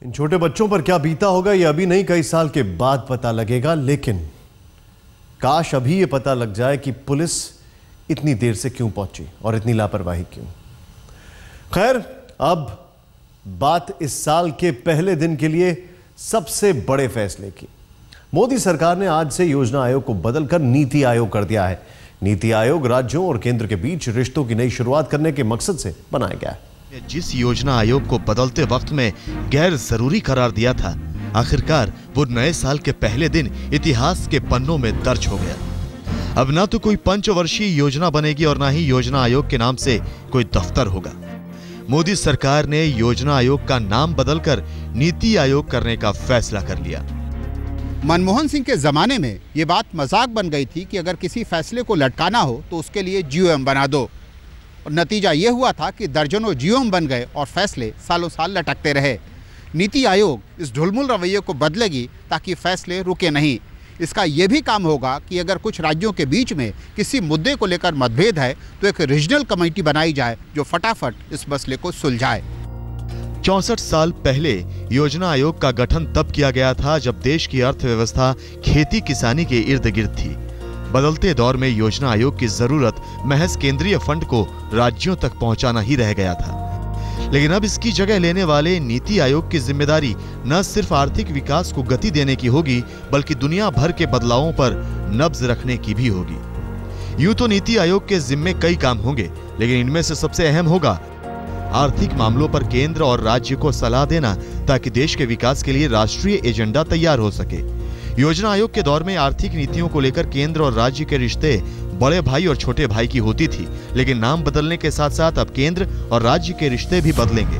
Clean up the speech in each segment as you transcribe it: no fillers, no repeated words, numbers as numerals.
इन छोटे बच्चों पर क्या बीता होगा ये अभी नहीं, कई साल के बाद पता लगेगा। लेकिन काश अभी ये पता लग जाए कि पुलिस इतनी देर से क्यों पहुंची और इतनी लापरवाही क्यों। खैर, अब बात इस साल के पहले दिन के लिए सबसे बड़े फैसले की। मोदी सरकार ने आज से योजना आयोग को बदलकर नीति आयोग कर दिया है। नीति आयोग राज्यों और केंद्र के बीच रिश्तों की नई शुरुआत करने के मकसद से बनाया गया है। जिस योजना आयोग को बदलते वक्त में गैर जरूरी करार दिया था, आखिरकार वो नए साल के पहले दिन इतिहास के पन्नों में दर्ज हो गया। अब ना तो कोई पंचवर्षीय योजना बनेगी और ना ही योजना आयोग के नाम से कोई दफ्तर होगा। मोदी सरकार ने योजना आयोग का नाम बदलकर नीति आयोग करने का फैसला कर लिया। मनमोहन सिंह के जमाने में ये बात मजाक बन गई थी कि अगर किसी फैसले को लटकाना हो तो उसके लिए जीओएम बना दो। और नतीजा ये हुआ था कि दर्जनों जीओएम बन गए और फैसले सालों साल लटकते रहे। नीति आयोग इस ढुलमुल रवैये को बदलेगी ताकि फैसले रुके नहीं। इसका यह भी काम होगा कि अगर कुछ राज्यों के बीच में किसी मुद्दे को लेकर मतभेद है तो एक रीजनल कमेटी बनाई जाए जो फटाफट इस मसले को सुलझाए। 64 साल पहले योजना आयोग का गठन तब किया गया था जब देश की अर्थव्यवस्था खेती किसानी के इर्द गिर्द थी। बदलते दौर में योजना आयोग की जरूरत महज केंद्रीय फंड को राज्यों तक पहुंचाना ही रह गया था। लेकिन अब इसकी जगह लेने वाले नीति आयोग की जिम्मेदारी न सिर्फ आर्थिक विकास को गति देने की होगी, बल्कि दुनिया भर के बदलावों पर नब्ज रखने की भी होगी। यूं तो नीति आयोग के जिम्मे कई काम होंगे, लेकिन इनमें से सबसे अहम होगा आर्थिक मामलों पर केंद्र और राज्य को सलाह देना, ताकि देश के विकास के लिए राष्ट्रीय एजेंडा तैयार हो सके। योजना आयोग के दौर में आर्थिक नीतियों को लेकर केंद्र और राज्य के रिश्ते बड़े भाई और छोटे भाई की होती थी, लेकिन नाम बदलने के साथ साथ अब केंद्र और राज्य के रिश्ते भी बदलेंगे।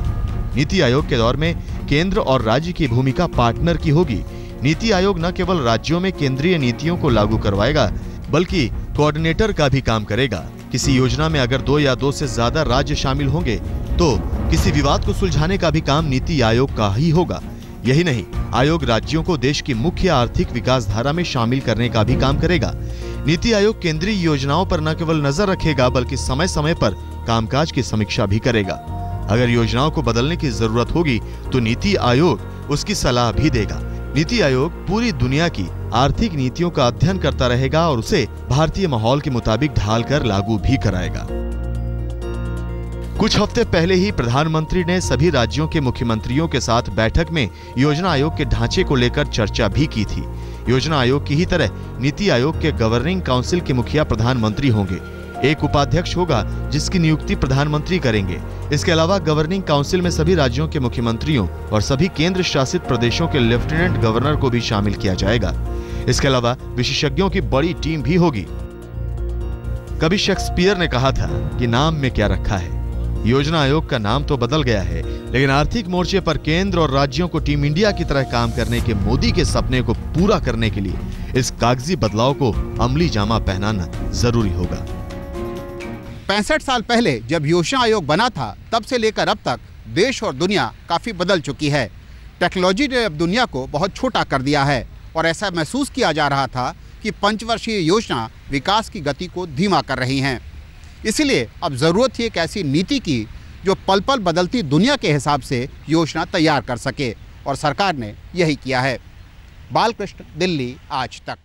नीति आयोग के दौर में केंद्र और राज्य की भूमिका पार्टनर की होगी। नीति आयोग न केवल राज्यों में केंद्रीय नीतियों को लागू करवाएगा, बल्कि कोऑर्डिनेटर का भी काम करेगा। किसी योजना में अगर 2 या 2 से ज्यादा राज्य शामिल होंगे तो किसी विवाद को सुलझाने का भी काम नीति आयोग का ही होगा। यही नहीं, आयोग राज्यों को देश की मुख्य आर्थिक विकास धारा में शामिल करने का भी काम करेगा। नीति आयोग केंद्रीय योजनाओं पर न केवल नजर रखेगा, बल्कि समय समय पर कामकाज की समीक्षा भी करेगा। अगर योजनाओं को बदलने की जरूरत होगी तो नीति आयोग उसकी सलाह भी देगा। नीति आयोग पूरी दुनिया की आर्थिक नीतियों का अध्ययन करता रहेगा और उसे भारतीय माहौल के मुताबिक ढालकर लागू भी कराएगा। कुछ हफ्ते पहले ही प्रधानमंत्री ने सभी राज्यों के मुख्यमंत्रियों के साथ बैठक में योजना आयोग के ढांचे को लेकर चर्चा भी की थी। योजना आयोग की ही तरह नीति आयोग के गवर्निंग काउंसिल के मुखिया प्रधानमंत्री होंगे। एक उपाध्यक्ष होगा जिसकी नियुक्ति प्रधानमंत्री करेंगे। इसके अलावा गवर्निंग काउंसिल में सभी राज्यों के मुख्यमंत्रियों और सभी केंद्र शासित प्रदेशों के लेफ्टिनेंट गवर्नर को भी शामिल किया जाएगा। इसके अलावा विशेषज्ञों की बड़ी टीम भी होगी। कभी शेक्सपियर ने कहा था कि नाम में क्या रखा है। योजना आयोग का नाम तो बदल गया है, लेकिन आर्थिक मोर्चे पर केंद्र और राज्यों को टीम इंडिया की तरह काम करने के मोदी के सपने को पूरा करने के लिए इस कागजी बदलाव को अमली जामा पहनाना जरूरी होगा। 65 साल पहले जब योजना आयोग बना था, तब से लेकर अब तक देश और दुनिया काफी बदल चुकी है। टेक्नोलॉजी ने अब दुनिया को बहुत छोटा कर दिया है और ऐसा महसूस किया जा रहा था कि पंचवर्षीय योजना विकास की गति को धीमा कर रही हैं। इसलिए अब जरूरत थी एक ऐसी नीति की जो पल पल बदलती दुनिया के हिसाब से योजना तैयार कर सके, और सरकार ने यही किया है। बालकृष्ण, दिल्ली, आज तक।